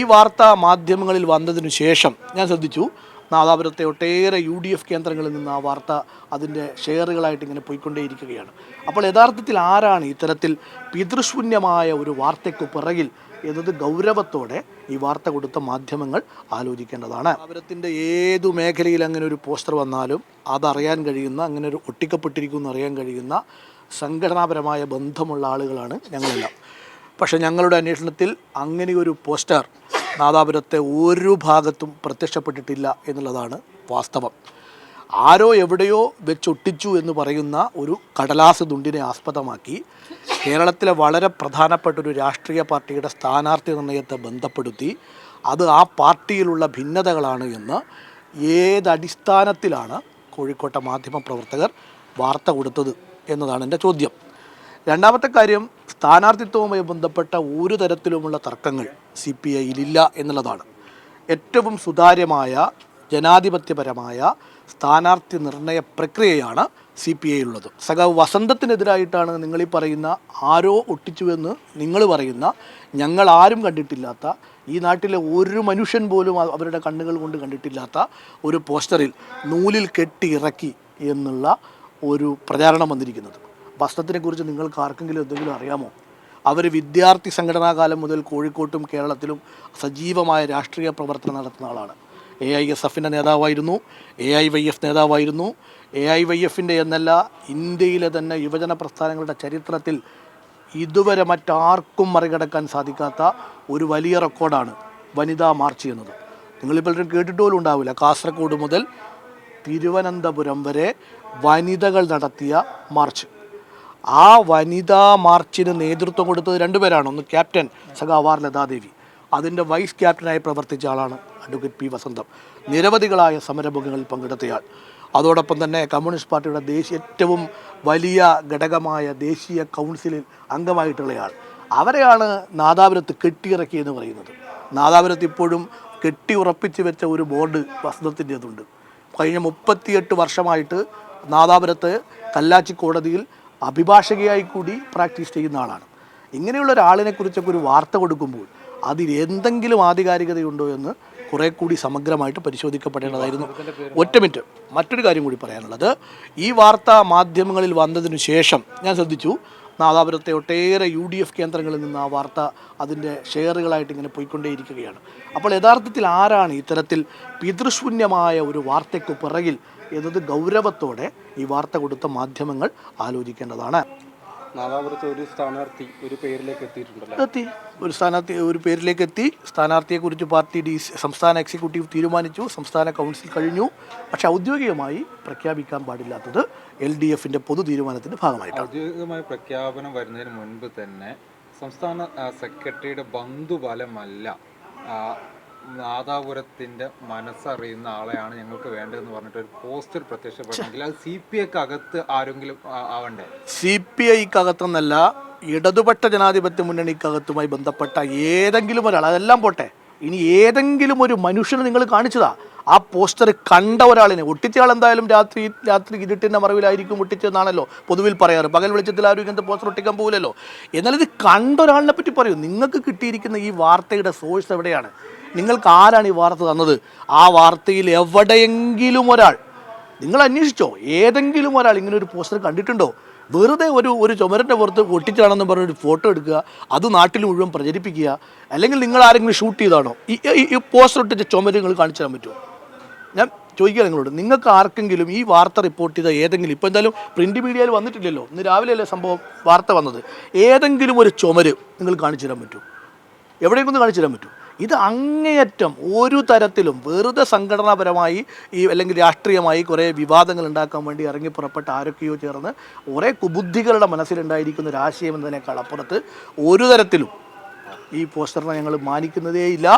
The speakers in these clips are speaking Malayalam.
ഈ വാർത്താ മാധ്യമങ്ങളിൽ വന്നതിനു ശേഷം ഞാൻ ശ്രദ്ധിച്ചു നാദാപുരത്തെ ഒട്ടേറെ UDF കേന്ദ്രങ്ങളിൽ നിന്ന് ആ വാർത്ത അതിൻ്റെ ഷെയറുകളായിട്ട് ഇങ്ങനെ പോയിക്കൊണ്ടേയിരിക്കുകയാണ്. അപ്പോൾ യഥാർത്ഥത്തിൽ ആരാണ് ഇത്തരത്തിൽ പിതൃശൂന്യമായ ഒരു വാർത്തയ്ക്ക് പിറകിൽ എന്നത് ഗൗരവത്തോടെ ഈ വാർത്ത കൊടുത്ത മാധ്യമങ്ങൾ ആലോചിക്കേണ്ടതാണ്. നാദാപുരത്തിൻ്റെ ഏതു മേഖലയിൽ അങ്ങനെ ഒരു പോസ്റ്റർ വന്നാലും അതറിയാൻ കഴിയുന്ന, അങ്ങനെ ഒരു ഒട്ടിക്കപ്പെട്ടിരിക്കുമെന്ന് അറിയാൻ കഴിയുന്ന സംഘടനാപരമായ ബന്ധമുള്ള ആളുകളാണ് ഞങ്ങളെല്ലാം. പക്ഷേ ഞങ്ങളുടെ അന്വേഷണത്തിൽ അങ്ങനെയൊരു പോസ്റ്റർ നാദാപുരത്തെ ഒരു ഭാഗത്തും പ്രത്യക്ഷപ്പെട്ടിട്ടില്ല എന്നുള്ളതാണ് വാസ്തവം. ആരോ എവിടെയോ വെച്ചൊട്ടിച്ചു എന്ന് പറയുന്ന ഒരു കടലാസ് തുണ്ടിനെ ആസ്പദമാക്കി കേരളത്തിലെ വളരെ പ്രധാനപ്പെട്ട ഒരു രാഷ്ട്രീയ പാർട്ടിയുടെ സ്ഥാനാർത്ഥി നിർണയത്തെ ബന്ധപ്പെടുത്തി അത് ആ പാർട്ടിയിലുള്ള ഭിന്നതകളാണ് എന്ന് ഏതടിസ്ഥാനത്തിലാണ് കോഴിക്കോട്ടെ മാധ്യമപ്രവർത്തകർ വാർത്ത കൊടുത്തത് എന്നതാണ് എൻ്റെ ചോദ്യം. രണ്ടാമത്തെ കാര്യം, സ്ഥാനാർത്ഥിത്വവുമായി ബന്ധപ്പെട്ട ഒരു തരത്തിലുമുള്ള തർക്കങ്ങൾ CPIയിലില്ല എന്നുള്ളതാണ്. ഏറ്റവും സുതാര്യമായ ജനാധിപത്യപരമായ സ്ഥാനാർത്ഥി നിർണയ പ്രക്രിയയാണ് CPIയിലുള്ളത്. സഖാവ് വസന്തത്തിനെതിരായിട്ടാണ് നിങ്ങളീ പറയുന്ന ആരോ ഒട്ടിച്ചുവെന്ന് നിങ്ങൾ പറയുന്ന, ഞങ്ങളാരും കണ്ടിട്ടില്ലാത്ത, ഈ നാട്ടിലെ ഒരു മനുഷ്യൻ പോലും അവരുടെ കണ്ണുകൾ കൊണ്ട് കണ്ടിട്ടില്ലാത്ത ഒരു പോസ്റ്ററിൽ നൂലിൽ കെട്ടി ഇറക്കി എന്നുള്ള ഒരു പ്രചാരണം വന്നിരിക്കുന്നത്. വസ്ത്രത്തിനെക്കുറിച്ച് നിങ്ങൾക്ക് ആർക്കെങ്കിലും എന്തെങ്കിലും അറിയാമോ? അവർ വിദ്യാർത്ഥി സംഘടനാ കാലം മുതൽ കോഴിക്കോട്ടും കേരളത്തിലും സജീവമായ രാഷ്ട്രീയ പ്രവർത്തനം നടത്തുന്ന ആളാണ്. AISFൻ്റെ നേതാവായിരുന്നു, AIYF നേതാവായിരുന്നു. AIYFൻ്റെ എന്നല്ല, ഇന്ത്യയിലെ തന്നെ യുവജന പ്രസ്ഥാനങ്ങളുടെ ചരിത്രത്തിൽ ഇതുവരെ മറ്റാർക്കും മറികടക്കാൻ സാധിക്കാത്ത ഒരു വലിയ റെക്കോർഡാണ് വനിതാ മാർച്ച് എന്നത്. നിങ്ങളിപ്പോൾ കേട്ടിട്ട് പോലും ഉണ്ടാവില്ല. കാസർഗോഡ് മുതൽ തിരുവനന്തപുരം വരെ വനിതകൾ നടത്തിയ മാർച്ച്. ആ വനിതാ മാർച്ചിന് നേതൃത്വം കൊടുത്തത് രണ്ടുപേരാണ്. ഒന്ന് ക്യാപ്റ്റൻ സഖാവ് ആർ ലതാദേവി, അതിൻ്റെ വൈസ് ക്യാപ്റ്റനായി പ്രവർത്തിച്ച ആളാണ് അഡ്വക്കേറ്റ് P വസന്തം. നിരവധികളായ സമരമുഖങ്ങളിൽ പങ്കെടുത്തയാൾ. അതോടൊപ്പം തന്നെ കമ്മ്യൂണിസ്റ്റ് പാർട്ടിയുടെ ഏറ്റവും വലിയ ഘടകമായ ദേശീയ കൗൺസിലിൽ അംഗമായിട്ടുള്ളയാൾ. അവരെയാണ് നാദാപുരത്ത് കെട്ടിയിറക്കിയെന്ന് പറയുന്നത്. നാദാപുരത്ത് ഇപ്പോഴും കെട്ടി ഉറപ്പിച്ച് വെച്ച ഒരു ബോർഡ് വസന്തത്തിൻ്റേതുണ്ട്. കഴിഞ്ഞ 38 വർഷമായിട്ട് നാദാപുരത്ത് കല്ലാച്ചി കോടതിയിൽ അഭിഭാഷകയായി കൂടി പ്രാക്ടീസ് ചെയ്യുന്ന ആളാണ്. ഇങ്ങനെയുള്ള ഒരാളിനെ കുറിച്ചൊക്കെ ഒരു വാർത്ത കൊടുക്കുമ്പോൾ അതിൽ എന്തെങ്കിലും ആധികാരികതയുണ്ടോ എന്ന് കുറേ കൂടി സമഗ്രമായിട്ട് പരിശോധിക്കപ്പെടേണ്ടതായിരുന്നു. ഒറ്റ മിനിറ്റ്, മറ്റൊരു കാര്യം കൂടി പറയാനുള്ളത്, ഈ വാർത്താ മാധ്യമങ്ങളിൽ വന്നതിനു ശേഷം ഞാൻ ശ്രദ്ധിച്ചു നാദാപുരത്തെ ഒട്ടേറെ UDF കേന്ദ്രങ്ങളിൽ നിന്ന് ആ വാർത്ത അതിൻ്റെ ഷെയറുകളായിട്ട് ഇങ്ങനെ പോയിക്കൊണ്ടേയിരിക്കുകയാണ്. അപ്പോൾ യഥാർത്ഥത്തിൽ ആരാണ് ഇത്തരത്തിൽ പിതൃശൂന്യമായ ഒരു വാർത്തയ്ക്ക് പിറകിൽ എന്നത് ഗൗരവത്തോടെ ഈ വാർത്ത കൊടുത്ത മാധ്യമങ്ങൾ ആലോചിക്കേണ്ടതാണ്. നാദാപുരത്ത് ഒരു സ്ഥാനാർത്ഥി ഒരു പേരിലേക്ക് എത്തിയിട്ടുണ്ടല്ലോ. ഒരു പേരിലേക്ക് എത്തി. സ്ഥാനാർത്ഥിയെക്കുറിച്ച് പാർട്ടി സംസ്ഥാന എക്സിക്യൂട്ടീവ് തീരുമാനിച്ചു, സംസ്ഥാന കൗൺസിൽ കഴിഞ്ഞു. പക്ഷേ ഔദ്യോഗികമായി പ്രഖ്യാപിക്കാൻ പാടില്ലാത്തത് LDFൻ്റെ പൊതു തീരുമാനത്തിൻ്റെ ഭാഗമായിട്ടാണ്. ഔദ്യോഗികമായ പ്രഖ്യാപനം വരുന്നതിന് മുൻപ് തന്നെ സംസ്ഥാന സെക്രട്ടറിയുടെ ബന്ധുബലമല്ല നാദാപുരത്തിൻ്റെ മനസ്സറിയുന്ന ആളെയാണ് ഞങ്ങൾക്ക് വേണ്ടതെന്ന് പറഞ്ഞിട്ട് ഒരു പോസ്റ്റർ പ്രത്യക്ഷപ്പെടുന്നെങ്കിൽ അത് CPIക്കകത്ത് ആരെങ്കിലും ആവണ്ടേ? CPIക്കകത്തെന്നല്ല, ഇടതുപക്ഷ ജനാധിപത്യ മുന്നണിക്കകത്തുമായി ബന്ധപ്പെട്ട ഏതെങ്കിലും ഒരാൾ, അതെല്ലാം പോട്ടെ, ഇനി ഏതെങ്കിലും ഒരു മനുഷ്യനെ നിങ്ങൾ കാണിച്ചതാ ആ പോസ്റ്റർ കണ്ട ഒരാളിനെ. ഒട്ടിച്ചയാൾ എന്തായാലും രാത്രി ഇരുട്ടിൻ്റെ മറവിലായിരിക്കും ഒട്ടിച്ചതെന്നാണല്ലോ പൊതുവിൽ പറയാറ്. പകൽ വെളിച്ചത്തിൽ ആരും ഇങ്ങനത്തെ പോസ്റ്റർ ഒട്ടിക്കാൻ പോകില്ലല്ലോ. എന്നാൽ ഇത് കണ്ട ഒരാളിനെ പറ്റി പറയൂ. നിങ്ങൾക്ക് കിട്ടിയിരിക്കുന്ന ഈ വാർത്തയുടെ സോഴ്സ് എവിടെയാണ്? നിങ്ങൾക്ക് ആരാണ് ഈ വാർത്ത തന്നത്? ആ വാർത്തയിൽ എവിടെയെങ്കിലും ഒരാൾ, നിങ്ങൾ അന്വേഷിച്ചോ, ഏതെങ്കിലും ഒരാൾ ഇങ്ങനെ ഒരു പോസ്റ്റർ കണ്ടിട്ടുണ്ടോ? വെറുതെ ഒരു ചുമരിൻ്റെ പുറത്ത് ഒട്ടിച്ചാണെന്ന് പറഞ്ഞൊരു ഫോട്ടോ എടുക്കുക, അത് നാട്ടിൽ മുഴുവൻ പ്രചരിപ്പിക്കുക. അല്ലെങ്കിൽ നിങ്ങൾ ആരെങ്കിലും ഷൂട്ട് ചെയ്താണോ ഈ പോസ്റ്റർ ഒട്ടിച്ച ചുമര് നിങ്ങൾ കാണിച്ചു തരാൻ പറ്റുമോ? ഞാൻ ചോദിക്കുക നിങ്ങളോട്, നിങ്ങൾക്ക് ആർക്കെങ്കിലും ഈ വാർത്ത റിപ്പോർട്ട് ചെയ്ത ഏതെങ്കിലും, ഇപ്പോൾ എന്തായാലും പ്രിൻറ്റ് മീഡിയയിൽ വന്നിട്ടില്ലല്ലോ, ഇന്ന് രാവിലെയല്ലേ സംഭവം വാർത്ത വന്നത്, ഏതെങ്കിലും ഒരു ചുമര് നിങ്ങൾ കാണിച്ചു തരാൻ പറ്റുമോ? എവിടെയെങ്കിലും ഒന്ന് കാണിച്ചു തരാൻ പറ്റുമോ? ഇത് അങ്ങേയറ്റം ഒരു തരത്തിലും വെറുതെ സംഘടനാപരമായി അല്ലെങ്കിൽ രാഷ്ട്രീയമായി കുറേ വിവാദങ്ങൾ ഉണ്ടാക്കാൻ വേണ്ടി ഇറങ്ങി പുറപ്പെട്ട ആരൊക്കെയോ ചേർന്ന് കുറേ കുബുദ്ധികളുടെ മനസ്സിലുണ്ടായിരിക്കുന്ന ഒരു ആശയം എന്നതിനേക്കാൾ അപ്പുറത്ത് ഒരു തരത്തിലും ഈ പോസ്റ്ററിനെ ഞങ്ങൾ മാനിക്കുന്നതേയില്ല.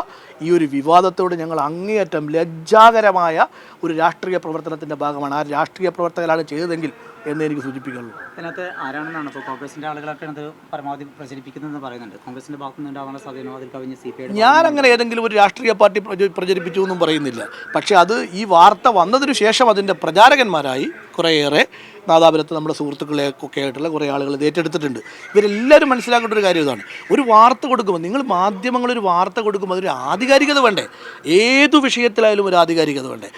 ഈ ഒരു വിവാദത്തോട് ഞങ്ങൾ അങ്ങേയറ്റം ലജ്ജാകരമായ ഒരു രാഷ്ട്രീയ പ്രവർത്തനത്തിൻ്റെ ഭാഗമാണ്. ആ രാഷ്ട്രീയ പ്രവർത്തകരാണ് ചെയ്തതെങ്കിൽ എന്ന് എനിക്ക് സൂചിപ്പിക്കുള്ളൂ. അതിനകത്ത് ആരാണെന്നാണ് ഇപ്പോൾ കോൺഗ്രസിൻ്റെ ആളുകളൊക്കെ അത് പരമാവധി പ്രചരിപ്പിക്കുന്നതെന്ന് പറയുന്നുണ്ട്. കോൺഗ്രസിൻ്റെ ഭാഗത്തു നിന്നുണ്ടാവാനുള്ള സാധ്യത അതിൽ കവിഞ്ഞ് CPI. ഞാൻ അങ്ങനെ ഏതെങ്കിലും ഒരു രാഷ്ട്രീയ പാർട്ടി പ്രചരിപ്പിച്ചു എന്നും പറയുന്നില്ല. പക്ഷേ അത് ഈ വാർത്ത വന്നതിനു ശേഷം അതിൻ്റെ പ്രചാരകന്മാരായി കുറേയേറെ നാദാപുരത്ത് നമ്മുടെ സുഹൃത്തുക്കളെയൊക്കെ ആയിട്ടുള്ള കുറേ ആളുകൾ ഇത് ഏറ്റെടുത്തിട്ടുണ്ട്. ഇവരെല്ലാവരും മനസ്സിലാക്കേണ്ട ഒരു കാര്യം ഇതാണ്, ഒരു വാർത്ത കൊടുക്കുമ്പോൾ നിങ്ങൾ മാധ്യമങ്ങളൊരു വാർത്ത കൊടുക്കുമ്പോൾ അതൊരു ആധികാരികത വേണ്ടേ? ഏതു വിഷയത്തിലായാലും ഒരു ആധികാരികത വേണ്ടേ?